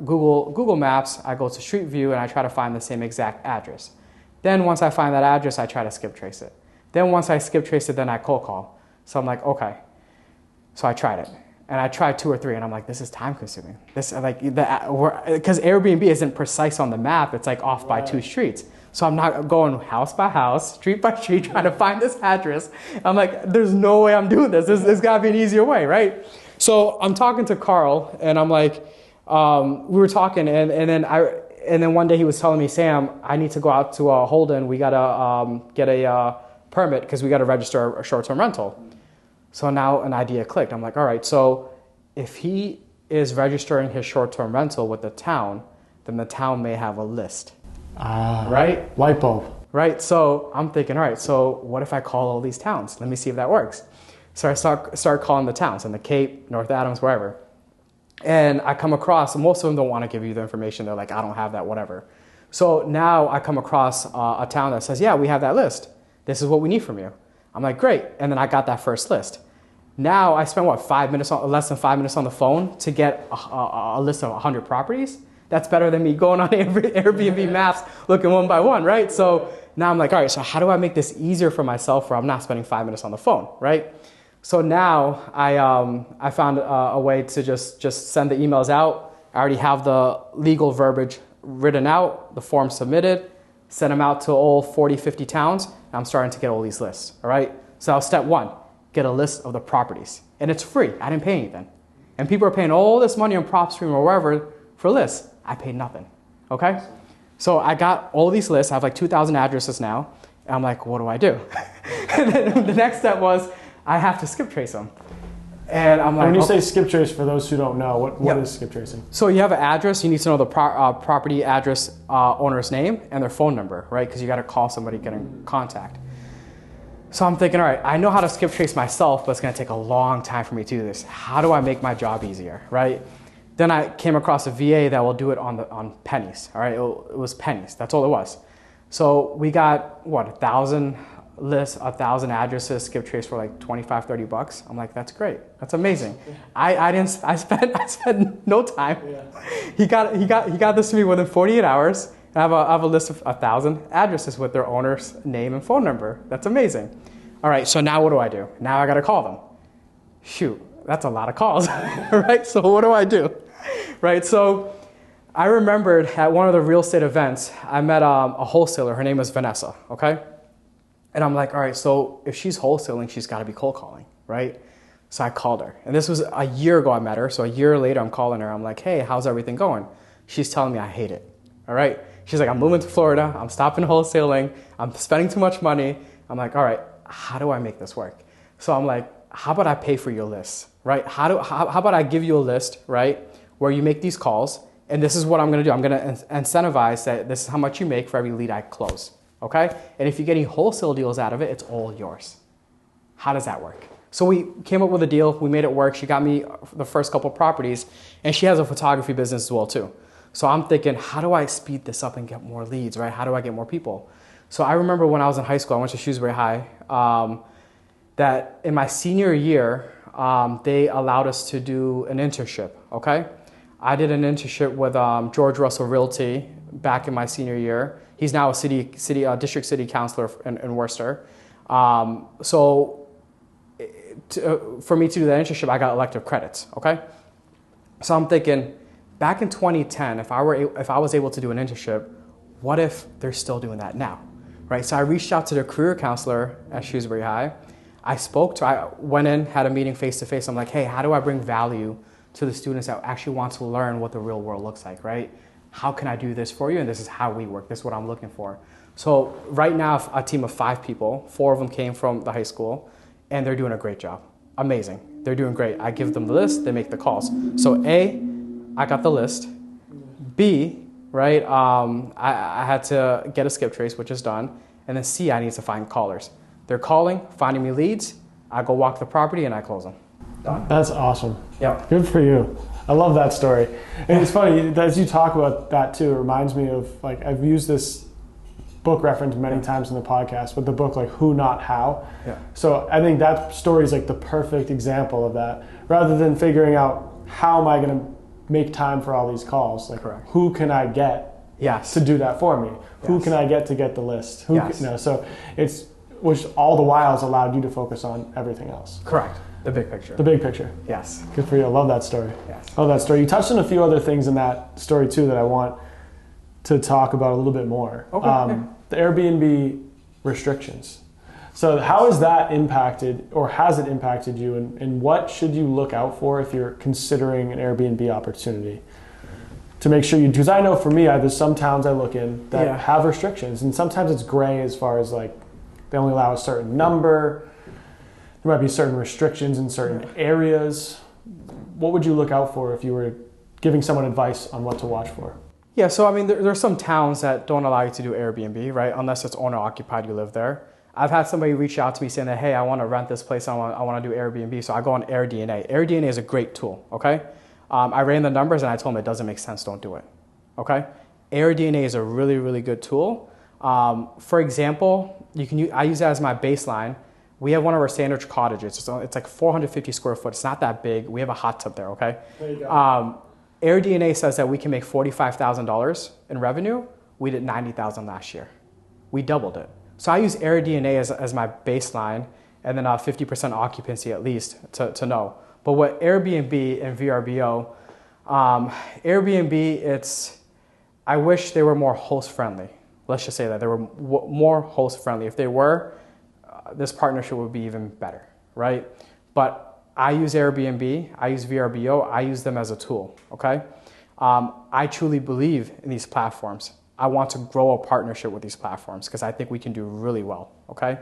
Google Maps, I go to Street View, and I try to find the same exact address. Then once I find that address, I try to skip trace it. Then once I skip trace it, then I cold call. So I'm like, okay. So I tried it. And I tried 2 or 3, and I'm like, this is time consuming. Because Airbnb isn't precise on the map, it's like off by 2 streets. So I'm not going house by house, street by street, trying to find this address. I'm like, there's no way I'm doing this. There's gotta be an easier way, right? So I'm talking to Carl, and I'm like, we were talking, and then one day he was telling me, Sam, I need to go out to Holden. We gotta get a permit because we gotta register a short-term rental. So now an idea clicked. I'm like, all right, so if he is registering his short-term rental with the town, then the town may have a list. Right? Light bulb. Right, so I'm thinking, all right, so what if I call all these towns? Let me see if that works. So I start calling the towns in the Cape, North Adams, wherever. And I come across, most of them don't want to give you the information. They're like, I don't have that, whatever. So now I come across a town that says, yeah, we have that list. This is what we need from you. I'm like, great. And then I got that first list. Now I spent, less than 5 minutes on the phone to get a list of 100 properties. That's better than me going on Airbnb maps looking one by one, right? So now I'm like, all right, so how do I make this easier for myself where I'm not spending 5 minutes on the phone, right? So now I found a way to just send the emails out. I already have the legal verbiage written out, the form submitted, send them out to all 40, 50 towns. And I'm starting to get all these lists, all right? So step 1, get a list of the properties. And it's free, I didn't pay anything. And people are paying all this money on PropStream or wherever for lists. I paid nothing, okay? So I got all these lists. I have like 2,000 addresses now. And I'm like, what do I do? And then the next step was I have to skip trace them. And I'm like, when you say skip trace, for those who don't know, what is skip tracing? So you have an address. You need to know the property address owner's name and their phone number, right? Because you got to call somebody, get in contact. So I'm thinking, all right, I know how to skip trace myself, but it's going to take a long time for me to do this. How do I make my job easier, right? Then I came across a VA that will do it on pennies, all right? It was pennies. That's all it was. So we got, 1,000 list 1,000 addresses, skip trace for like 25, 30 bucks. I'm like, that's great. That's amazing. I spent no time. Yeah. He got this to me within 48 hours. I have a list of 1,000 addresses with their owner's name and phone number. That's amazing. All right, so now what do? Now I got to call them. Shoot, that's a lot of calls, right? So what do? Right, so I remembered at one of the real estate events, I met a wholesaler. Her name is Vanessa, okay? And I'm like, all right, so if she's wholesaling, she's got to be cold calling, right? So I called her. And this was a year ago I met her. So a year later, I'm calling her. I'm like, hey, how's everything going? She's telling me I hate it, all right? She's like, I'm moving to Florida. I'm stopping wholesaling. I'm spending too much money. I'm like, all right, how do I make this work? So I'm like, how about I pay for your list, right? How about I give you a list, right, where you make these calls, and this is what I'm going to do. I'm going to incentivize that this is how much you make for every lead I close, okay? And if you're getting wholesale deals out of it, it's all yours. How does that work? So we came up with a deal. We made it work. She got me the first couple properties, and she has a photography business as well too. So I'm thinking, how do I speed this up and get more leads, right? How do I get more people? So I remember when I was in high school, I went to Shrewsbury High, that in my senior year, they allowed us to do an internship, okay? I did an internship with George Russell Realty back in my senior year. He's now a district city councilor in Worcester. For me to do that internship, I got elective credits, okay? So I'm thinking, back in 2010, if I was able to do an internship, what if they're still doing that now, right? So I reached out to the career counselor at Shrewsbury High. I went in, had a meeting face-to-face. I'm like, hey, how do I bring value to the students that actually want to learn what the real world looks like, right? How can I do this for you? And this is how we work. This is what I'm looking for. So right now, a team of 5 people, 4 of them came from the high school, and they're doing a great job. Amazing. They're doing great. I give them the list, they make the calls. So A, I got the list. B, right, I had to get a skip trace, which is done. And then C, I need to find callers. They're calling, finding me leads. I go walk the property and I close them. Done. That's awesome. Yeah. Good for you. I love that story. And it's funny, as you talk about that too, it reminds me of, like, I've used this book reference many times in the podcast, but the book, like, Who Not How. Yeah. So I think that story is like the perfect example of that. Rather than figuring out how am I going to make time for all these calls, like, correct, who can I get to do that for me? Yes. Who can I get to get the list? So it's, which all the while has allowed you to focus on everything else. Correct. The big picture. The big picture. Yes. Good for you. I love that story. Yes. I love that story. You touched on a few other things in that story too that I want to talk about a little bit more. Okay. The Airbnb restrictions. So how has that impacted, or has it impacted you, and what should you look out for if you're considering an Airbnb opportunity? To make sure you, because I know for me, there's some towns I look in that have restrictions, and sometimes it's gray as far as, like, they only allow a certain number. There might be certain restrictions in certain areas. What would you look out for if you were giving someone advice on what to watch for? Yeah, so I mean, there's some towns that don't allow you to do Airbnb, right? Unless it's owner occupied, you live there. I've had somebody reach out to me saying that, hey, I want to rent this place, I want to do Airbnb, so I go on AirDNA. AirDNA is a great tool, okay? I ran the numbers and I told them it doesn't make sense, don't do it, okay? AirDNA is a really, really good tool. For example, I use that as my baseline. We have one of our standard cottages. It's like 450 square foot. It's not that big. We have a hot tub there, okay? There you go. AirDNA says that we can make $45,000 in revenue. We did $90,000 last year. We doubled it. So I use AirDNA as my baseline, and then 50% occupancy at least to know. But what Airbnb and VRBO, Airbnb, I wish they were more host friendly. Let's just say that they were more host friendly. If they were, this partnership would be even better, right? But I use Airbnb, I use VRBO, I use them as a tool, okay? I truly believe in these platforms. I want to grow a partnership with these platforms because I think we can do really well, okay?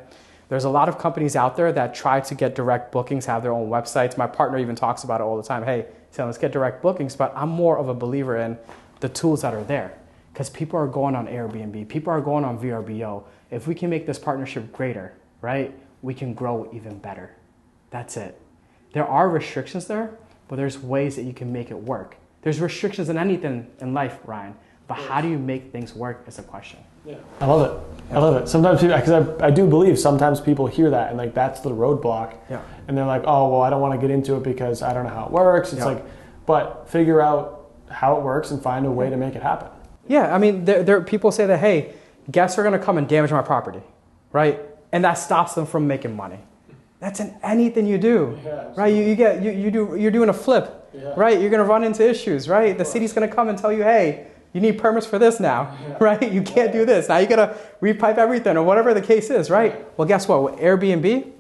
There's a lot of companies out there that try to get direct bookings, have their own websites. My partner even talks about it all the time. Hey, so let's get direct bookings, but I'm more of a believer in the tools that are there because people are going on Airbnb, people are going on VRBO. If we can make this partnership greater, right, we can grow even better. That's it. There are restrictions there, but there's ways that you can make it work. There's restrictions in anything in life, Ryan, But how do you make things work is a question. Yeah. I love it. I love it. Sometimes people, because I do believe sometimes people hear that and like that's the roadblock. Yeah. And they're like, oh, well, I don't want to get into it because I don't know how it works. It's like, but figure out how it works and find a way to make it happen. Yeah. I mean, there people say that, hey, guests are going to come and damage my property, right? And that stops them from making money. That's in anything you do, right? You're doing a flip, right? You're going to run into issues, right? The city's going to come and tell you, hey, you need permits for this now, right? You can't do this. Now you got to repipe everything or whatever the case is, right? Well, guess what? With Airbnb,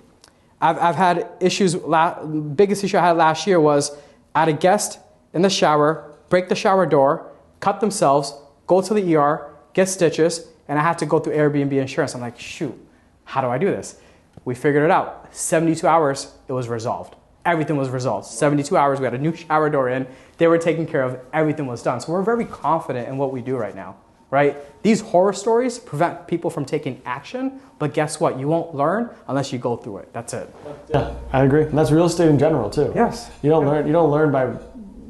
I've had issues. Biggest issue I had last year was I had a guest in the shower, break the shower door, cut themselves, go to the ER, get stitches, and I had to go through Airbnb insurance. I'm like, shoot, how do I do this? We figured it out. 72 hours, it was resolved. Everything was resolved. 72 hours, we had a new shower door in. They were taken care of. Everything was done. So we're very confident in what we do right now, right? These horror stories prevent people from taking action, but guess what? You won't learn unless you go through it. That's it. Yeah, I agree. And that's real estate in general too. Yes. You don't learn by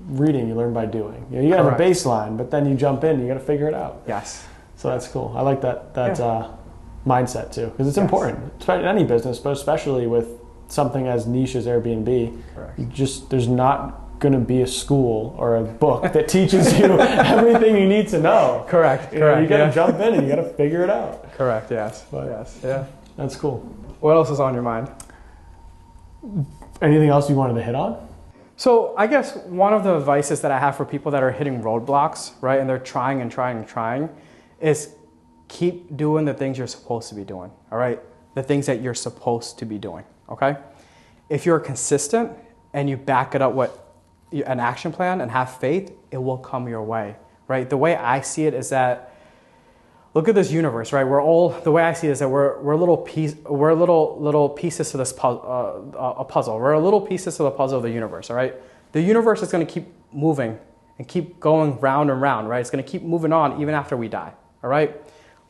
reading, you learn by doing. You gotta have a baseline, but then you jump in, you gotta figure it out. Yes. So that's cool. I like that mindset too, because it's important, especially in any business, but especially with something as niche as Airbnb. Correct. There's not going to be a school or a book that teaches you everything you need to know. Correct. You got to jump in and you got to figure it out. Correct. Yes. But yes. Yeah. That's cool. What else is on your mind? Anything else you wanted to hit on? So I guess one of the advices that I have for people that are hitting roadblocks, right, and they're trying and trying and trying, is keep doing the things you're supposed to be doing. All right, the things that you're supposed to be doing. Okay, if you're consistent and you back it up with an action plan and have faith, it will come your way, right? The way I see it is that, look at this universe, right? The way I see it is that we're little pieces to this puzzle. We're little pieces to the puzzle of the universe, all right? The universe is going to keep moving and keep going round and round, right? It's going to keep moving on even after we die, all right?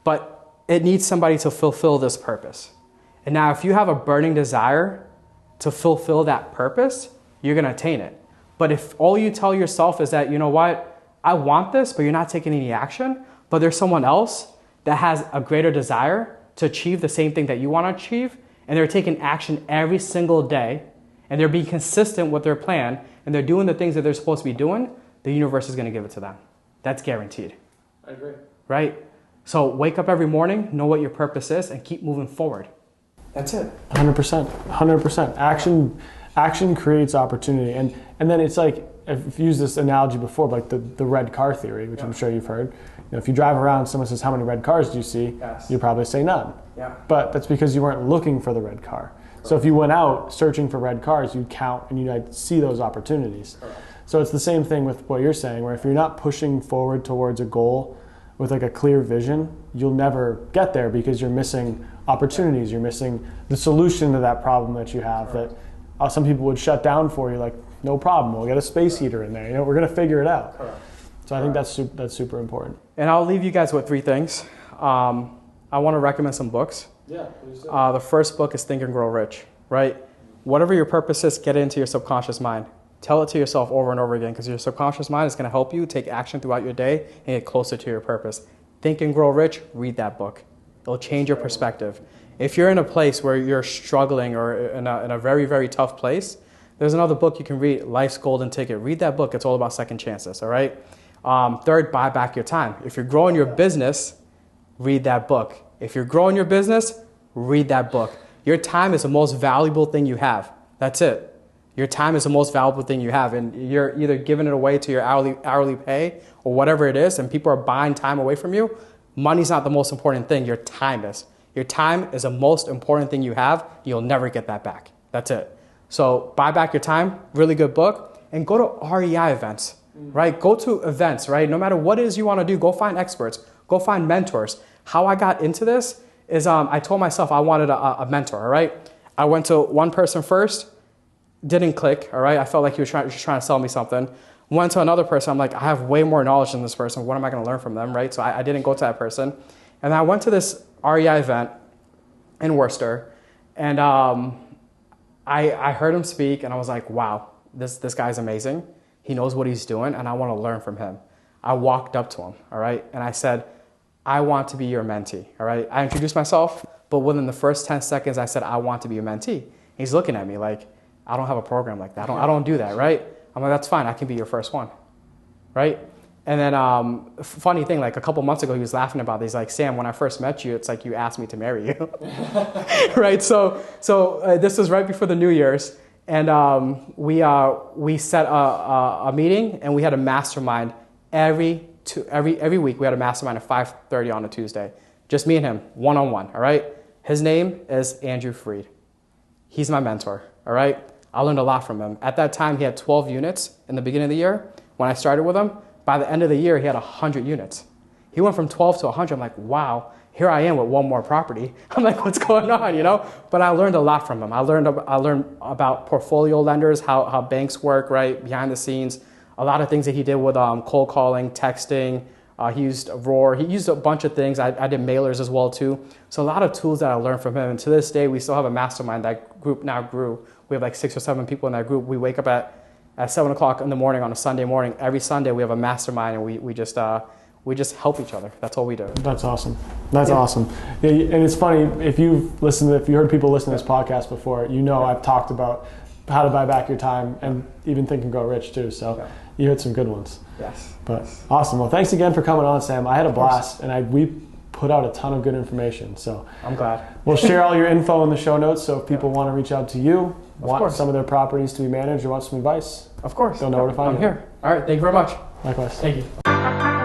But it needs somebody to fulfill this purpose. And now if you have a burning desire to fulfill that purpose, you're going to attain it. But if all you tell yourself is that, you know what, I want this, but you're not taking any action, but there's someone else that has a greater desire to achieve the same thing that you want to achieve, and they're taking action every single day, and they're being consistent with their plan, and they're doing the things that they're supposed to be doing, the universe is going to give it to them. That's guaranteed. I agree. Right? So wake up every morning, know what your purpose is, and keep moving forward. That's it. 100%. 100%. Action creates opportunity. And then it's like, I've used this analogy before, like the red car theory, which I'm sure you've heard. You know, if you drive around, someone says, how many red cars do you see? Yes. You probably say none. Yeah. But that's because you weren't looking for the red car. Correct. So if you went out searching for red cars, you'd count and you'd see those opportunities. Correct. So it's the same thing with what you're saying, where if you're not pushing forward towards a goal with like a clear vision, you'll never get there because you're missing opportunities. You're missing the solution to that problem that you have. Correct. That some people would shut down for you, like, no problem, we'll get a space heater in there. You know, we're going to figure it out. Correct. So I think that's super important. And I'll leave you guys with 3 things. I want to recommend some books. Yeah, please do. The first book is Think and Grow Rich, right? Whatever your purpose is, get it into your subconscious mind. Tell it to yourself over and over again, because your subconscious mind is going to help you take action throughout your day and get closer to your purpose. Think and Grow Rich, read that book. It'll change your perspective. If you're in a place where you're struggling or in a very, very tough place, there's another book you can read, Life's Golden Ticket. Read that book. It's all about second chances, all right? Third, buy back your time. If you're growing your business, read that book. If you're growing your business, read that book. Your time is the most valuable thing you have. That's it. Your time is the most valuable thing you have, and you're either giving it away to your hourly pay or whatever it is, and people are buying time away from you. Money's not the most important thing. Your time is. Your time is the most important thing you have. You'll never get that back. That's it. So buy back your time, really good book, and go to REI events, right? Go to events, right? No matter what it is you want to do, go find experts, go find mentors. How I got into this is I told myself I wanted a mentor, all right? I went to one person first, didn't click, all right? I felt like he was just trying to sell me something. Went to another person, I'm like, I have way more knowledge than this person. What am I going to learn from them, right? So I didn't go to that person. And I went to this REI event in Worcester, and I heard him speak, and I was like, wow, this guy's amazing. He knows what he's doing, and I want to learn from him. I walked up to him, all right? And I said, I want to be your mentee, all right? I introduced myself, but within the first 10 seconds, I said, I want to be your mentee. He's looking at me like, I don't have a program like that. I don't do that, right? I'm like, that's fine. I can be your first one, right? And then funny thing, like a couple months ago, he was laughing about this. He's like, Sam, when I first met you, it's like you asked me to marry you, right? So this was right before the New Year's. And we set a meeting, and we had a mastermind every week. We had a mastermind at 5:30 on a Tuesday. Just me and him, one-on-one, all right? His name is Andrew Freed. He's my mentor, all right? I learned a lot from him. At that time, he had 12 units in the beginning of the year. When I started with him, by the end of the year, he had 100 units. He went from 12 to 100. I'm like, wow, here I am with one more property. I'm like, what's going on, you know? But I learned a lot from him. I learned about portfolio lenders, how banks work, right, behind the scenes. A lot of things that he did with cold calling, texting. He used Roar. He used a bunch of things. I did mailers as well, too. So a lot of tools that I learned from him. And to this day, we still have a mastermind. That group now grew. We have like 6 or 7 people in that group. We wake up at 7 o'clock in the morning on a Sunday morning. Every Sunday, we have a mastermind, and we just help each other. That's all we do. That's awesome. That's awesome. Yeah, and it's funny, if you heard people listen to this podcast before, you know I've talked about how to buy back your time and even Think and Grow Rich too. So you had some good ones. Yes. But awesome. Well, thanks again for coming on, Sam. I had a blast, and we put out a ton of good information. So I'm glad. We'll share all your info in the show notes. So if people want to reach out to you, want some of their properties to be managed, or want some advice, of course, they'll know where to find you. I'm here. All right. Thank you very much. Likewise. Thank you.